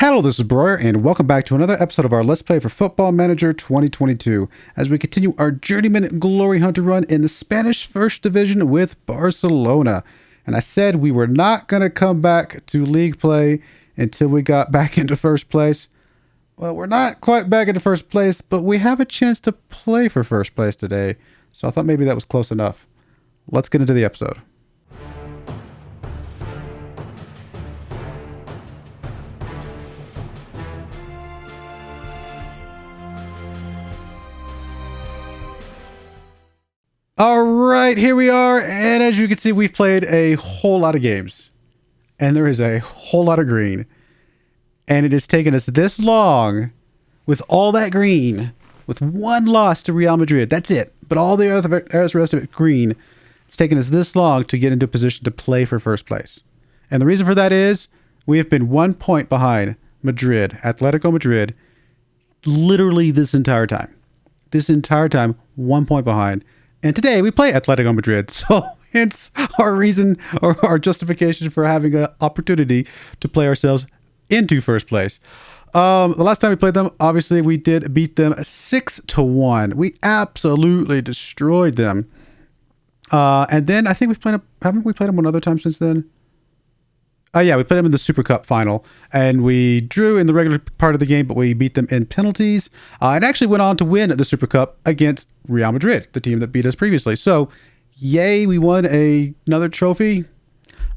Hello, this is Broyar, and welcome back to another episode of our Let's Play for Football Manager 2022, as we continue our Journeyman Glory Hunter run in the Spanish First Division with Barcelona. And I said we were not going to come back to league play until we got back into first place. Well, we're not quite back into first place, but we have a chance to play for first place today, so I thought maybe that was close enough. Let's get into the episode. All right, here we are, and as you can see, we've played a whole lot of games, and there is a whole lot of green, and it has taken us this long with all that green, with one loss to Real Madrid. That's it, but all the other rest of it green. It's taken us this long to get into a position to play for first place, and the reason for that is we have been 1 point behind Madrid, Atletico Madrid, literally this entire time. This entire time, 1 point behind. And today we play Atletico Madrid, so hence our reason or our justification for having an opportunity to play ourselves into first place. The last time we played them, obviously we did beat them 6-1. We absolutely destroyed them. And then I think we've played them. Haven't we played them one other time since then? Yeah, we played them in the Super Cup final, and we drew in the regular part of the game, but we beat them in penalties, and actually went on to win the Super Cup against Real Madrid, the team that beat us previously. So, yay, we won another trophy,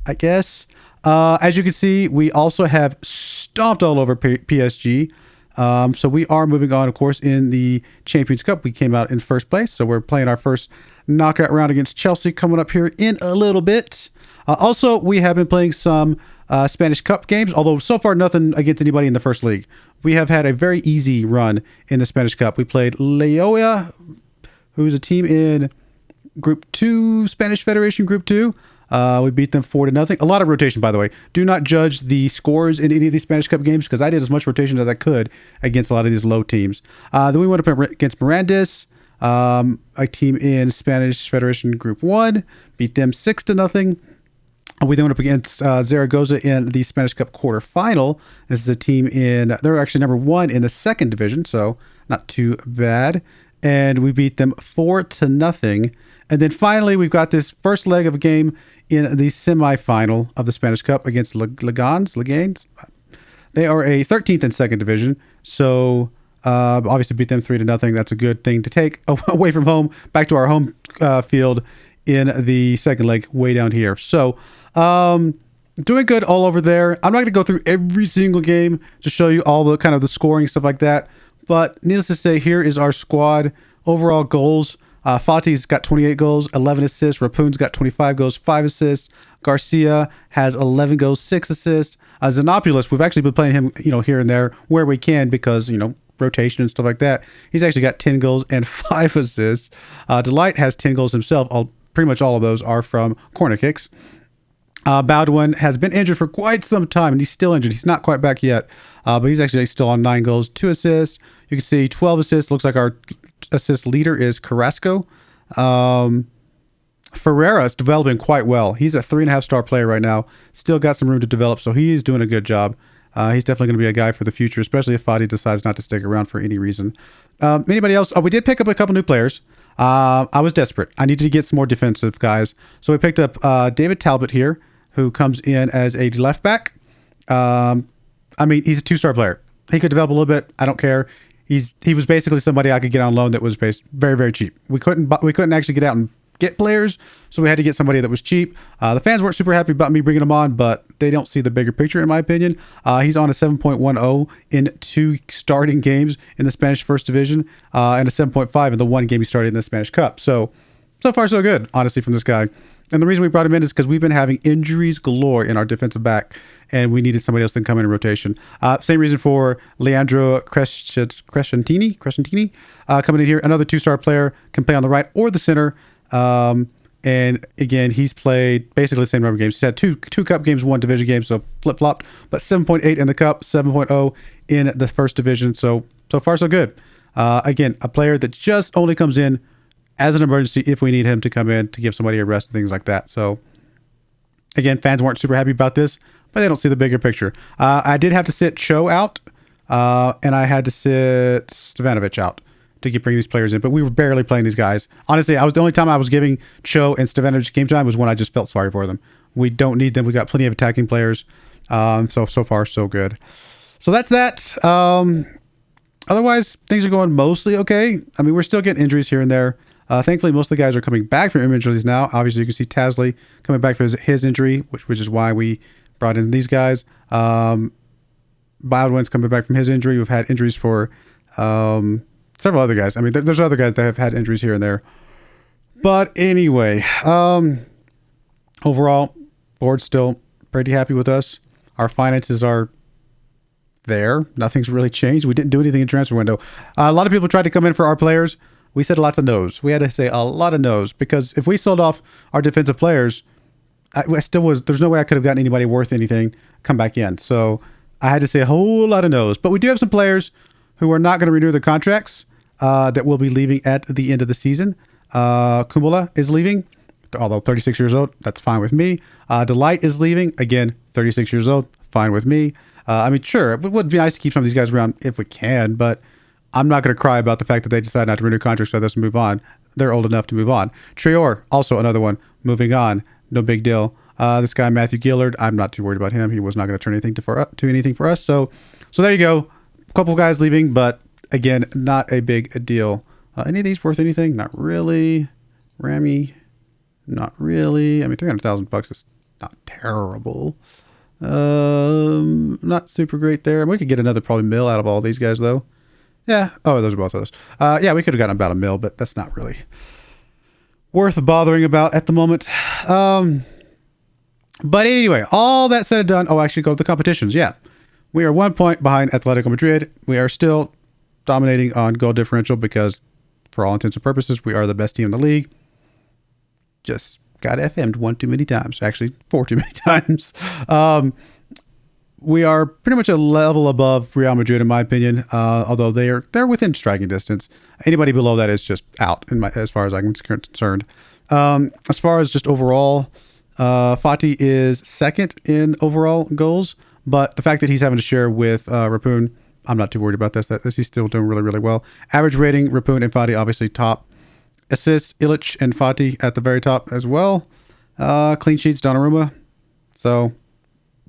I guess. As you can see, we also have stomped all over PSG. So we are moving on, of course, in the Champions Cup. We came out in first place, so we're playing our first knockout round against Chelsea coming up here in a little bit. Also, we have been playing some Spanish Cup games, although so far nothing against anybody in the first league. We have had a very easy run in the Spanish Cup. We played Leoia, who's a team in Group 2, Spanish Federation Group 2. We beat them 4-0. A lot of rotation, by the way. Do not judge the scores in any of these Spanish Cup games, because I did as much rotation as I could against a lot of these low teams. Then we went up against Mirandés, a team in Spanish Federation Group 1. Beat them 6-0. We then went up against Zaragoza in the Spanish Cup quarterfinal. This is a team they're actually number 1 in the second division, so not too bad. And we beat them 4-0. And then finally, we've got this first leg of a game in the semifinal of the Spanish Cup against Leganes. They are a 13th in second division, so obviously beat them 3-0. That's a good thing to take away from home, back to our home field in the second leg way down here. So doing good all over there. I'm not going to go through every single game to show you all the kind of the scoring, stuff like that. But needless to say, here is our squad. Overall goals. Fati's got 28 goals, 11 assists. Rapoon's got 25 goals, 5 assists. Garcia has 11 goals, 6 assists. Xenopoulos, we've actually been playing him, here and there where we can because, rotation and stuff like that. He's actually got 10 goals and 5 assists. Delight has 10 goals himself. Pretty much all of those are from corner kicks. Baldwin has been injured for quite some time, and he's still injured. He's not quite back yet, but he's actually still on 9 goals, 2 assists. You can see 12 assists. Looks like our assist leader is Carrasco. Ferreira is developing quite well. He's a 3.5-star player right now. Still got some room to develop, so he's doing a good job. He's definitely going to be a guy for the future, especially if Fati decides not to stick around for any reason. Anybody else? We did pick up a couple new players. I was desperate. I needed to get some more defensive guys. So we picked up David Talbot here, who comes in as a left back. He's a 2-star player. He could develop a little bit. I don't care. He was basically somebody I could get on loan that was very, very cheap. We couldn't actually get out and get players, so we had to get somebody that was cheap. The fans weren't super happy about me bringing him on, but they don't see the bigger picture, in my opinion. He's on a 7.10 in 2 starting games in the Spanish First Division, and a 7.5 in the 1 game he started in the Spanish Cup. So far, so good, honestly, from this guy. And the reason we brought him in is because we've been having injuries galore in our defensive back, and we needed somebody else to come in rotation. Same reason for Leandro Crescentini coming in here. Another 2-star player, can play on the right or the center. And again, he's played basically the same number of games. He's had two cup games, 1 division game, so flip-flopped. But 7.8 in the cup, 7.0 in the first division. So far, so good. Again, a player that just only comes in as an emergency if we need him to come in to give somebody a rest and things like that. So again, fans weren't super happy about this, but they don't see the bigger picture. I did have to sit Cho out, and I had to sit Stevanovic out to keep bringing these players in, but we were barely playing these guys. Honestly, the only time I was giving Cho and Stevanovic game time was when I just felt sorry for them. We don't need them. We got plenty of attacking players. So far, so good. So that's that. Otherwise, things are going mostly okay. I mean, we're still getting injuries here and there. Thankfully, most of the guys are coming back from injuries now. Obviously, you can see Tasley coming back from his injury, which is why we brought in these guys. Baldwin's coming back from his injury. We've had injuries for several other guys. I mean, there's other guys that have had injuries here and there. But anyway, overall, board's still pretty happy with us. Our finances are there. Nothing's really changed. We didn't do anything in transfer window. A lot of people tried to come in for our players. We said lots of no's. We had to say a lot of no's because if we sold off our defensive players, there's no way I could have gotten anybody worth anything come back in. So I had to say a whole lot of no's. But we do have some players who are not going to renew their contracts that will be leaving at the end of the season. Kumbula is leaving, although 36 years old. That's fine with me. Delight is leaving. Again, 36 years old. Fine with me. I mean, sure, it would be nice to keep some of these guys around if we can, but I'm not going to cry about the fact that they decide not to renew contracts so let's move on. They're old enough to move on. Traore, also another one, moving on. No big deal. This guy, Matthew Gillard, I'm not too worried about him. He was not going to turn anything to anything for us. So there you go. A couple guys leaving, but again, not a big deal. Any of these worth anything? Not really. Rami, not really. I mean, $300,000 is not terrible. Not super great there. We could get another probably mil out of all these guys though. Yeah. Oh, those are both of those. Yeah, we could have gotten about a mil, but that's not really worth bothering about at the moment. But anyway, all that said and done. Oh, actually go to the competitions. Yeah. We are 1 point behind Atletico Madrid. We are still dominating on goal differential because for all intents and purposes, we are the best team in the league. Just got FM'd one too many times. Actually, 4 too many times. We are pretty much a level above Real Madrid, in my opinion. Although they're within striking distance. Anybody below that is just out, as far as I'm concerned. As far as just overall, Fati is second in overall goals, but the fact that he's having to share with Rapun, I'm not too worried about this. He's still doing really, really well. Average rating, Rapun and Fati obviously top. Assists, Illich and Fati at the very top as well. Clean sheets, Donnarumma. So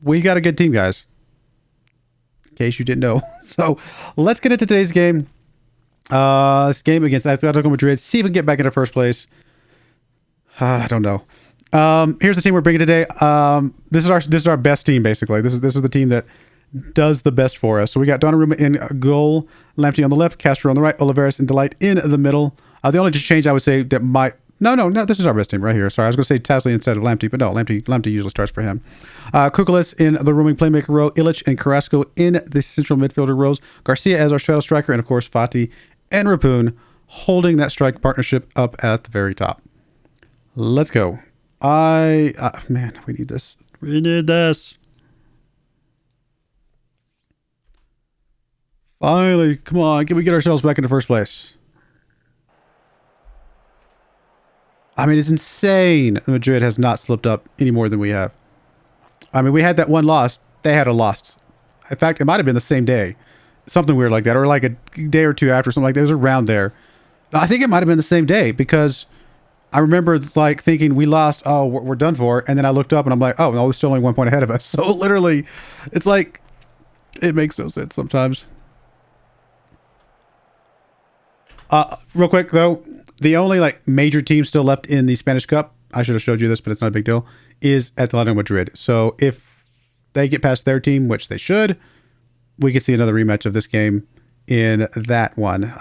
we got a good team, guys. In case you didn't know. So let's get into today's game. This game against Atletico Madrid. See if we can get back into first place. I don't know. Here's the team we're bringing today. This is our best team, basically. This is the team that does the best for us. So we got Donnarumma in goal, Lamptey on the left, Castro on the right, Oliveras and Delight in the middle. The only change I would say that might... No, this is our best team right here. Sorry, I was going to say Tasley instead of Lamptey, but no, Lamptey usually starts for him. Kukulis in the roaming playmaker row, Illich and Carrasco in the central midfielder rows, Garcia as our shadow striker, and of course Fati and Rapun holding that strike partnership up at the very top. Let's go. Man, we need this. We need this. Finally, come on, can we get ourselves back into first place? I mean, it's insane. Madrid has not slipped up any more than we have. I mean, we had that one loss. They had a loss. In fact, it might have been the same day. Something weird like that. Or like a day or two after, something like that. It was around there. I think it might have been the same day because I remember like thinking we lost. Oh, we're done for. And then I looked up and I'm like, oh, no, there's still only 1 point ahead of us. So literally, it's like, it makes no sense sometimes. Real quick though, the only like major team still left in the Spanish Cup, I should have showed you this, but it's not a big deal, is Atletico Madrid. So if they get past their team, which they should, we could see another rematch of this game in that one.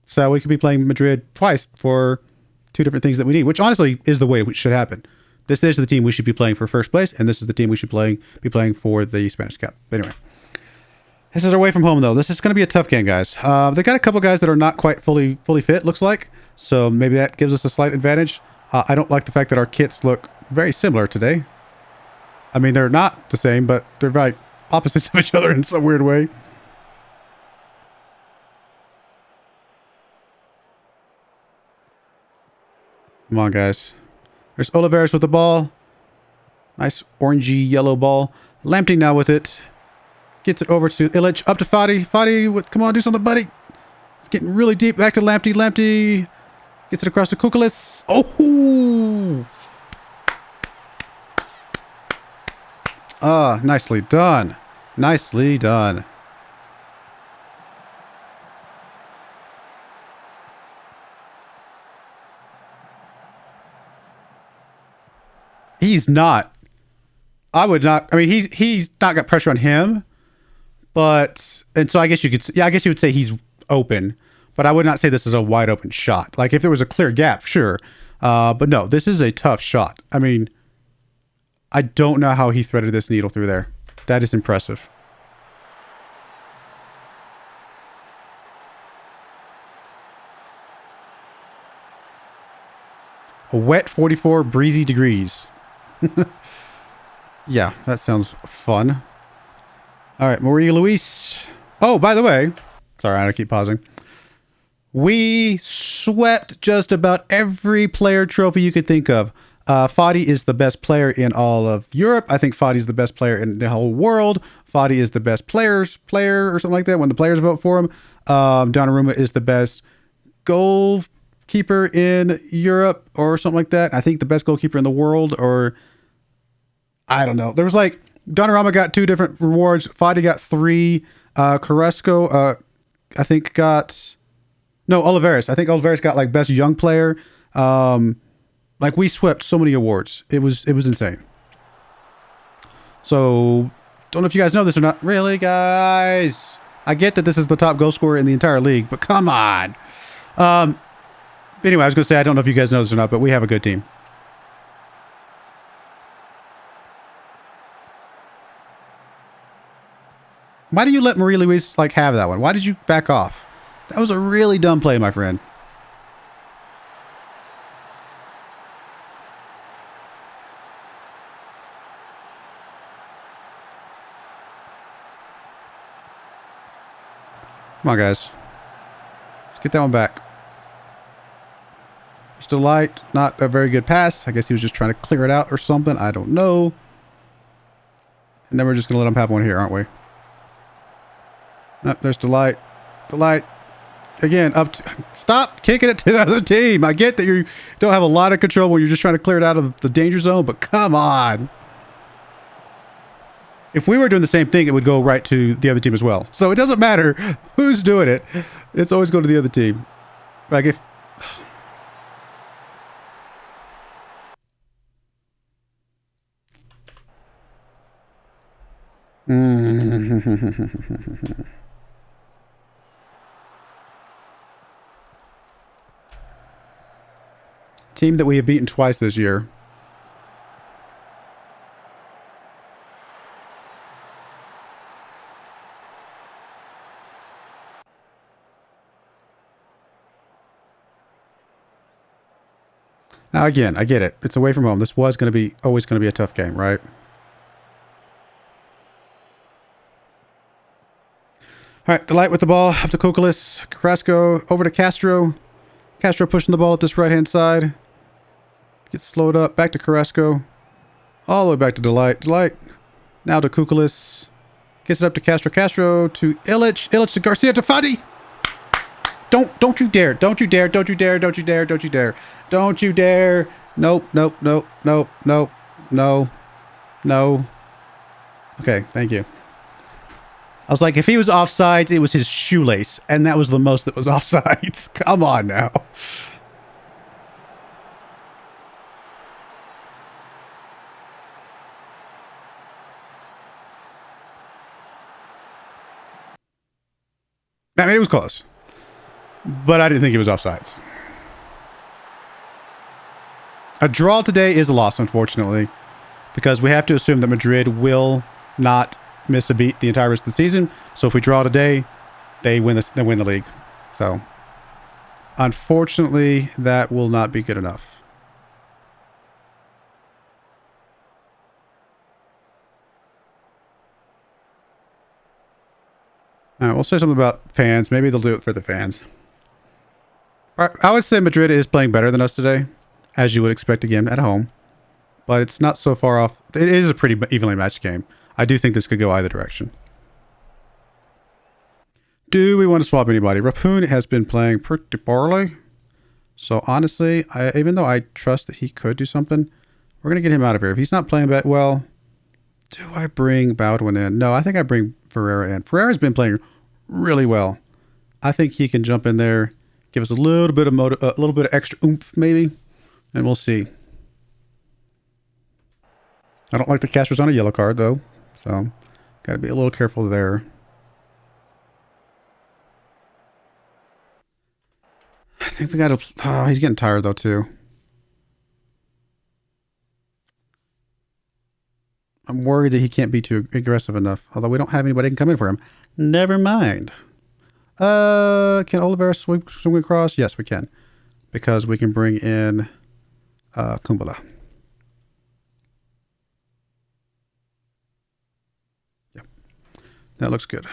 So we could be playing Madrid twice for two different things that we need, which honestly is the way it should happen. This is the team we should be playing for first place, and this is the team we should be playing for the Spanish Cup. But anyway. This is away from home, though. This is going to be a tough game, guys. They got a couple guys that are not quite fully fit, looks like. So maybe that gives us a slight advantage. I don't like the fact that our kits look very similar today. I mean, they're not the same, but they're very opposites of each other in some weird way. Come on, guys. There's Oliveras with the ball. Nice orangey yellow ball. Lamptey now with it. Gets it over to Illich. Up to Fadi. Fadi, come on, do something, buddy. It's getting really deep. Back to Lamptey. Lamptey gets it across to Kukulis. Oh! Ah, nicely done. Nicely done. He's not. I would not. I mean, he's not got pressure on him, but and so I guess you could. Yeah, I guess you would say he's open, but I would not say this is a wide open shot. Like if there was a clear gap, sure, but no, this is a tough shot. I mean, I don't know how he threaded this needle through there. That is impressive. A wet 44 breezy degrees. Yeah, that sounds fun. All right, Maria Luis. Oh, by the way, sorry, I keep pausing. We swept just about every player trophy you could think of. Fadi is the best player in all of Europe. I think Fadi is the best player in the whole world. Fadi is the best player or something like that when the players vote for him. Donnarumma is the best goalkeeper in Europe or something like that. I think the best goalkeeper in the world, or I don't know. There was like Donnarumma got 2 different rewards. Fadi got 3. Carrasco, I think got Oliveras. I think Oliveras got like best young player. Like we swept so many awards. It was insane. So don't know if you guys know this or not. Really, guys? I get that this is the top goal scorer in the entire league, but come on. Anyway, I was gonna say I don't know if you guys know this or not, but we have a good team. Why do you let Marie Louise like have that one? Why did you back off? That was a really dumb play, my friend. Come on, guys. Let's get that one back. Just a light, not a very good pass. I guess he was just trying to clear it out or something. I don't know. And then we're just going to let him have one here, aren't we? Nope, there's Delight. Delight. Again, up to, stop kicking it to the other team. I get that you don't have a lot of control when you're just trying to clear it out of the danger zone, but come on. If we were doing the same thing, it would go right to the other team as well. So it doesn't matter who's doing it. It's always going to the other team. Like if... Team that we have beaten twice this year. Now again, I get it. It's away from home. This was going to be always going to be a tough game, right? All right, Delight with the ball up to Kukulis, Carrasco over to Castro. Castro pushing the ball up this right-hand side. Gets slowed up. Back to Carrasco. All the way back to Delight. Delight now to Kukulis. Gets it up to Castro. Castro to Illich. Illich to Garcia to Fadi. Don't you dare. Don't you dare. Don't you dare. Don't you dare. Don't you dare. Don't you dare. Nope. Nope. Nope. Nope. Nope. No. No. Okay. Thank you. I was like, if he was offsides, it was his shoelace. And that was the most that was offsides. Come on now. I mean, it was close. But I didn't think it was offsides. A draw today is a loss, unfortunately. Because we have to assume that Madrid will not miss a beat the entire rest of the season. So if we draw today, they win the league. So unfortunately, that will not be good enough. All right, we'll say something about fans. Maybe they'll do it for the fans. I would say Madrid is playing better than us today, as you would expect again at home. but it's not so far off. It is a pretty evenly matched game. I do think this could go either direction. Do we want to swap anybody? Rapoon has been playing pretty poorly. So honestly, even though I trust that he could do something, we're going to get him out of here. If he's not playing that well, do I bring Baldwin in? No, I think I bring Ferreira in. Ferreira's been playing really well. I think he can jump in there, give us a little bit of extra oomph maybe, and we'll see. I don't like the casters on a yellow card though, so got to be a little careful there. I think we got to... Oh, he's getting tired though too. I'm worried that he can't be too aggressive enough. Although we don't have anybody who can come in for him. Never mind. Can Oliveira swing across? Yes, we can. Because we can bring in Kumbala. Yep. That looks good.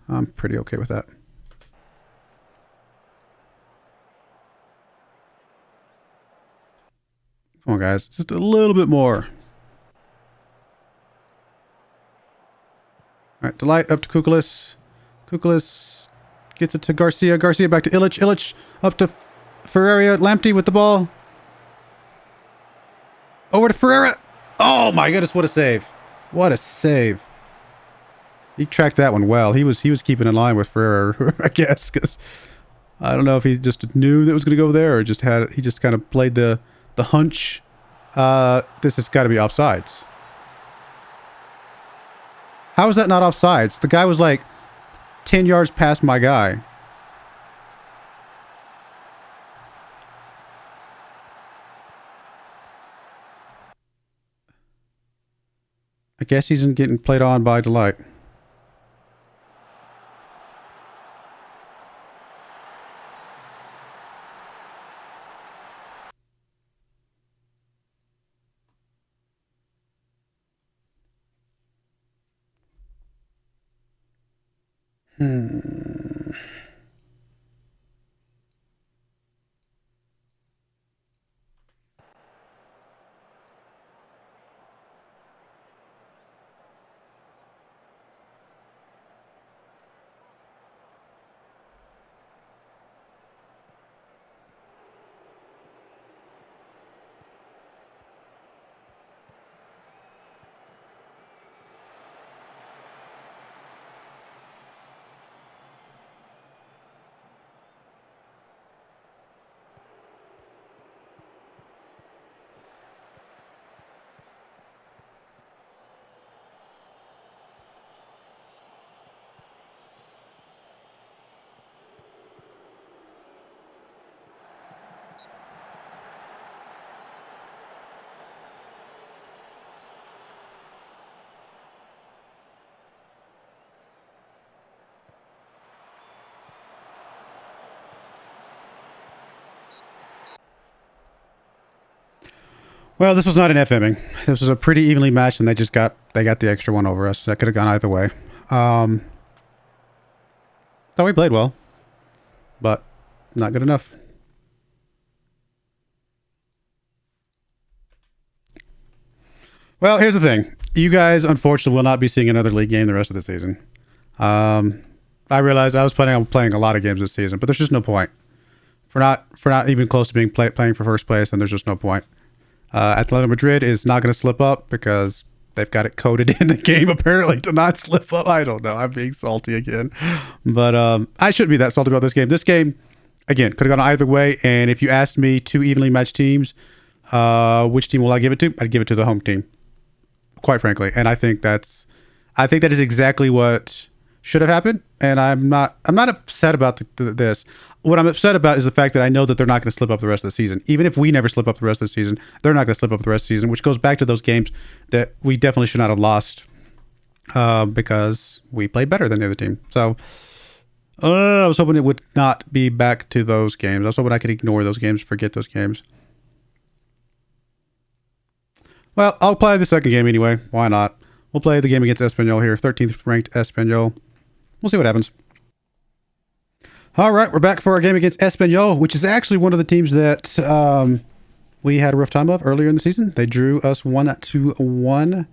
I'm pretty okay with that. Come on, guys. Just a little bit more. All right, Delight up to Kukulis. Kukulis gets it to Garcia. Garcia back to Illich. Illich up to Ferreira. Lamptey with the ball. Over to Ferreira. Oh my goodness, what a save. What a save. He tracked that one well. He was keeping in line with Ferreira, I guess, because I don't know if he just knew that it was going to go there or he just kind of played the hunch. This has got to be offsides. How is that not offsides? The guy was like 10 yards past my guy. I guess he's getting played on by Delight. Well, this was not an FMing. This was a pretty evenly matched, and they got the extra one over us. That could have gone either way. Thought we played well, but not good enough. Well, here's the thing. You guys, unfortunately, will not be seeing another league game the rest of the season. I realized I was planning on playing a lot of games this season, but there's just no point. For not even close to being playing for first place, then there's just no point. Atletico Madrid is not going to slip up because they've got it coded in the game apparently to not slip up. I don't know. I'm being salty again. But I shouldn't be that salty about this game. This game, again, could have gone either way. And if you asked me two evenly matched teams, which team will I give it to? I'd give it to the home team, quite frankly. And I think that is exactly what should have happened. And I'm not upset about this. What I'm upset about is the fact that I know that they're not going to slip up the rest of the season. Even if we never slip up the rest of the season, they're not going to slip up the rest of the season, which goes back to those games that we definitely should not have lost because we played better than the other team. So I was hoping it would not be back to those games. I was hoping I could ignore those games, forget those games. Well, I'll play the second game anyway. Why not? We'll play the game against Espanyol here, 13th ranked Espanyol. We'll see what happens. All right, we're back for our game against Espanyol, which is actually one of the teams that we had a rough time of earlier in the season. They drew us 1-1.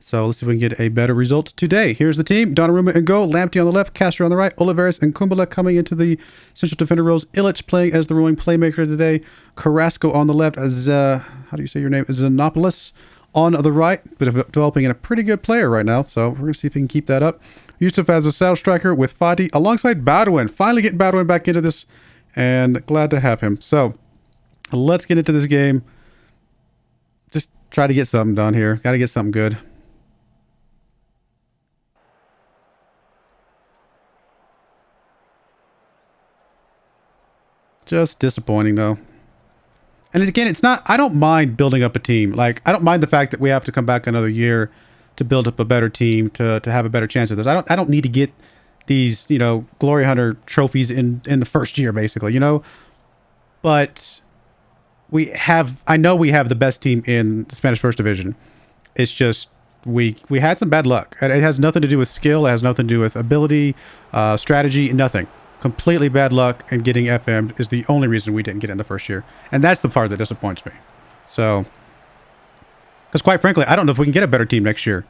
So let's see if we can get a better result today. Here's the team. Donnarumma in goal. Lamptey on the left. Castro on the right. Oliveras and Kumbala coming into the central defender roles. Illich playing as the ruling playmaker today. Carrasco on the left. As how do you say your name? Zanopoulos on the right. But developing in a pretty good player right now. So we're going to see if we can keep that up. Yusuf as a south striker with Fati alongside Badwin. Finally getting Badwin back into this. And glad to have him. So let's get into this game. Just try to get something done here. Got to get something good. Just disappointing, though. And again, it's not... I don't mind building up a team. Like, I don't mind the fact that we have to come back another year to build up a better team, to have a better chance of this. I don't need to get these, you know, Glory Hunter trophies in the first year, basically, you know? But we have... I know we have the best team in the Spanish First Division. It's just... We had some bad luck. It has nothing to do with skill. It has nothing to do with ability, strategy, nothing. Completely bad luck, and getting FM'd is the only reason we didn't get in the first year. And that's the part that disappoints me. So, because quite frankly, I don't know if we can get a better team next year.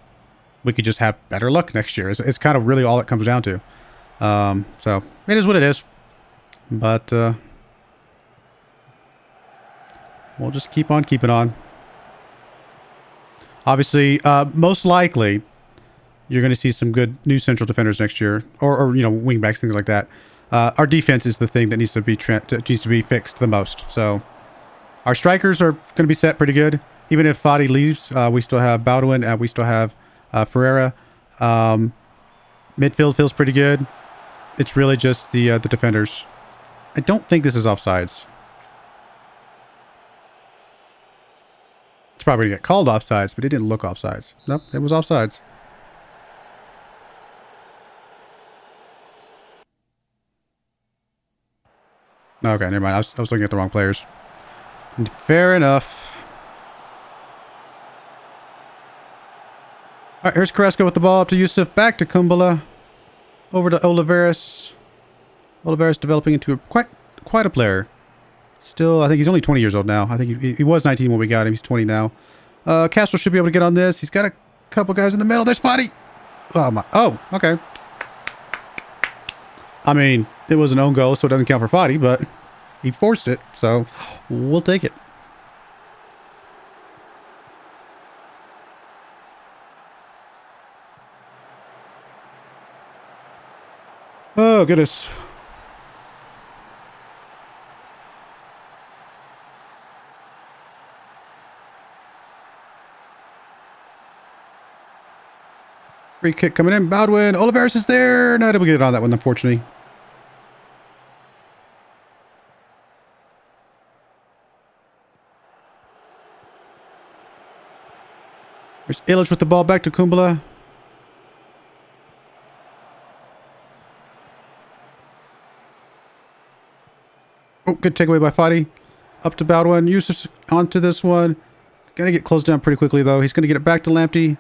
We could just have better luck next year. It's kind of really all it comes down to. So, it is what it is. But, we'll just keep on keeping on. Obviously, most likely, you're going to see some good new central defenders next year. Or you know, wingbacks, things like that. Our defense is the thing that needs to be fixed the most. So our strikers are going to be set pretty good. Even if Fati leaves, we still have Baldwin and we still have Ferreira. Midfield feels pretty good. It's really just the defenders. I don't think this is offsides. It's probably going to get called offsides, but it didn't look offsides. Nope, it was offsides. Okay, never mind. I was looking at the wrong players. Fair enough. All right, here's Carrasco with the ball up to Yusuf. Back to Kumbala. Over to Oliveras. Oliveras developing into quite a player. Still, I think he's only 20 years old now. I think he was 19 when we got him. He's 20 now. Castro should be able to get on this. He's got a couple guys in the middle. There's Fati. Oh, my. Oh, okay. I mean, it was an own goal, so it doesn't count for Fati, but he forced it, so we'll take it. Oh, goodness. Free kick coming in. Baldwin. Oliveras is there. Not able to get it on that one, unfortunately. There's Illich with the ball back to Kumbala. Oh, good takeaway by Fati. Up to Baldwin. Yusuf onto this one. It's going to get closed down pretty quickly, though. He's going to get it back to Lamptey.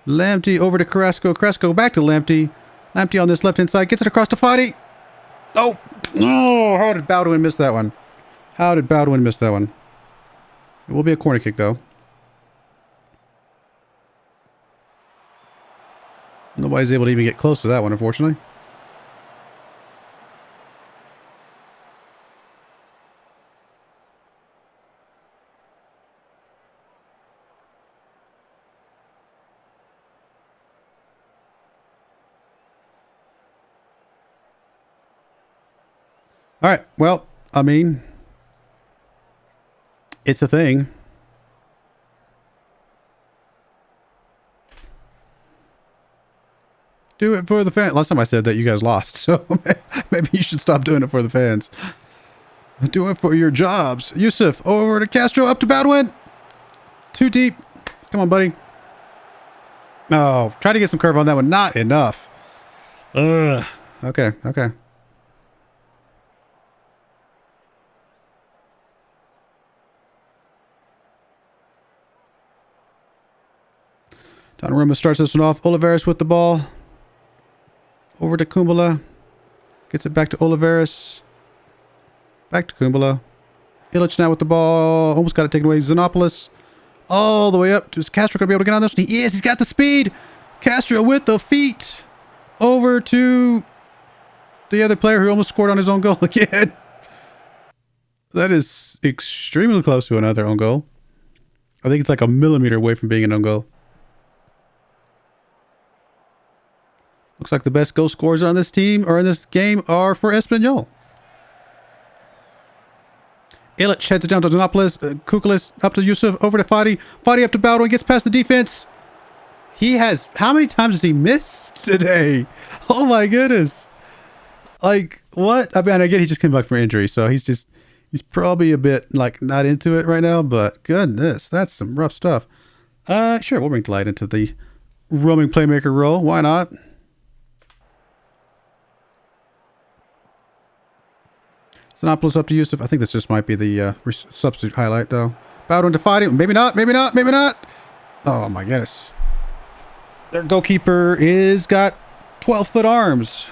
Lamptey over to Carrasco. Carrasco back to Lamptey. Lamptey on this left-hand side. Gets it across to Fati. Oh! Oh! How did Baldwin miss that one? How did Baldwin miss that one? It will be a corner kick, though. Nobody's able to even get close to that one, unfortunately. All right. Well, I mean, it's a thing. Do it for the fans. Last time I said that, you guys lost. So maybe you should stop doing it for the fans. Do it for your jobs. Yusuf over to Castro, up to Baldwin. Too deep. Come on, buddy. Oh, try to get some curve on that one. Not enough. Ugh. Okay, okay. Donnarumma starts this one off. Oliveras with the ball. Over to Kumbala. Gets it back to Oliveras. Back to Kumbala. Illich now with the ball. Almost got it taken away. Xenopoulos all the way up. Is Castro going to be able to get on this? He is. He's got the speed. Castro with the feet. Over to the other player who almost scored on his own goal again. That is extremely close to another own goal. I think it's like a millimeter away from being an own goal. Looks like the best goal scorers on this team or in this game are for Espanyol. Illich heads it down to Xenopoulos. Kukulis up to Yusuf. Over to Fadi. Fadi up to Baldwin. Gets past the defense. He has... How many times has he missed today? Oh my goodness. Like, what? I mean, I get he just came back from injury, so he's probably a bit, like, not into it right now, but goodness, that's some rough stuff. Sure, we'll bring Delight into the roaming playmaker role. Why not? Xenopoulos up to Yusuf. I think this just might be the substitute highlight, though. Bowden to fighting. Maybe not. Maybe not. Maybe not. Oh, my goodness. Their goalkeeper is got 12-foot arms.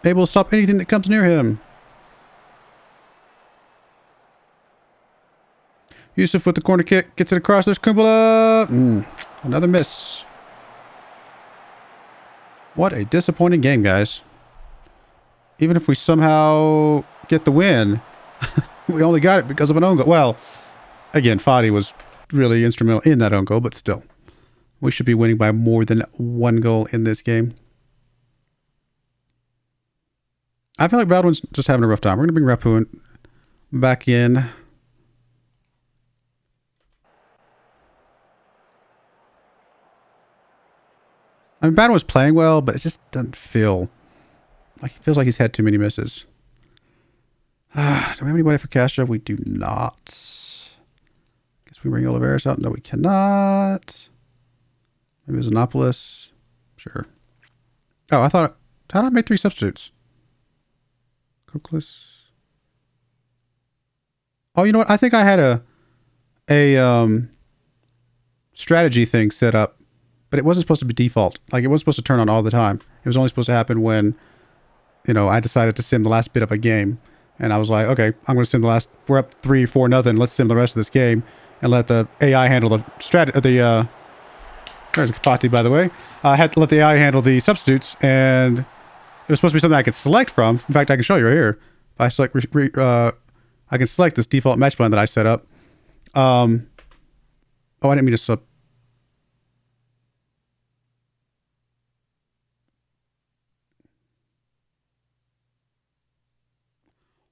Able to stop anything that comes near him. Yusuf with the corner kick. Gets it across. There's Kumbula. Another miss. What a disappointing game, guys. Even if we somehow get the win, we only got it because of an own goal. Well, again, Fadi was really instrumental in that own goal, but still. We should be winning by more than one goal in this game. I feel like Baldwin's just having a rough time. We're going to bring Rapun back in. I mean, Baldwin's playing well, but it just doesn't feel... Like, it feels like he's had too many misses. Do we have anybody for Castro? We do not. Guess we bring Oliveras out. No, we cannot. Maybe Xenopoulos. Sure. Oh, I thought... How did I make 3 substitutes? Cookless. Oh, you know what? I think I had a strategy thing set up, but it wasn't supposed to be default. Like, it wasn't supposed to turn on all the time. It was only supposed to happen when... You know, I decided to sim the last bit of a game, and I was like, okay, I'm going to sim the last. We're up 3-4-0. Let's sim the rest of this game and let the AI handle the strategy. There's Fati, by the way. I had to let the AI handle the substitutes, and it was supposed to be something I could select from. In fact, I can show you right here. If I select, I can select this default match plan that I set up. Oh, I didn't mean to sub.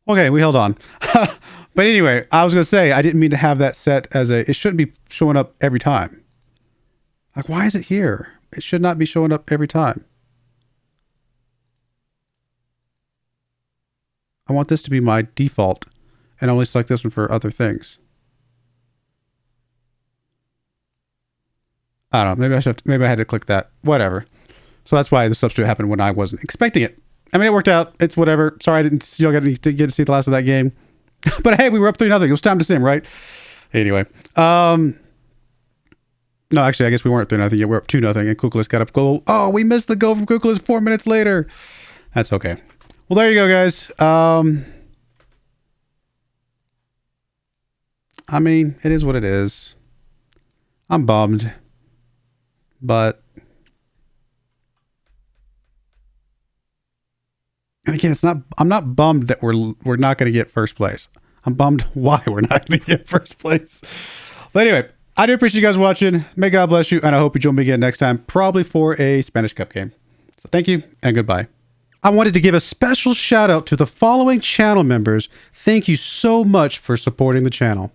Okay, we held on. But anyway, I was going to say, I didn't mean to have that set as a... It shouldn't be showing up every time. Like, why is it here? It should not be showing up every time. I want this to be my default and only select this one for other things. I don't know. Maybe I had to click that. Whatever. So that's why the substitute happened when I wasn't expecting it. I mean, it worked out. It's whatever. Sorry I didn't get to see the last of that game. But hey, we were up 3-0. It was time to sim, right? Anyway. No, actually, I guess we weren't 3-0 yet. We're up 2-0, and Kukulis got up goal. Oh, we missed the goal from Kukulis 4 minutes later. That's okay. Well, there you go, guys. I mean, it is what it is. I'm bummed. But... And again, I'm not bummed that we're not going to get first place. I'm bummed why we're not going to get first place. But anyway, I do appreciate you guys watching. May God bless you, and I hope you join me again next time, probably for a Spanish Cup game. So thank you, and goodbye. I wanted to give a special shout out to the following channel members. Thank you so much for supporting the channel.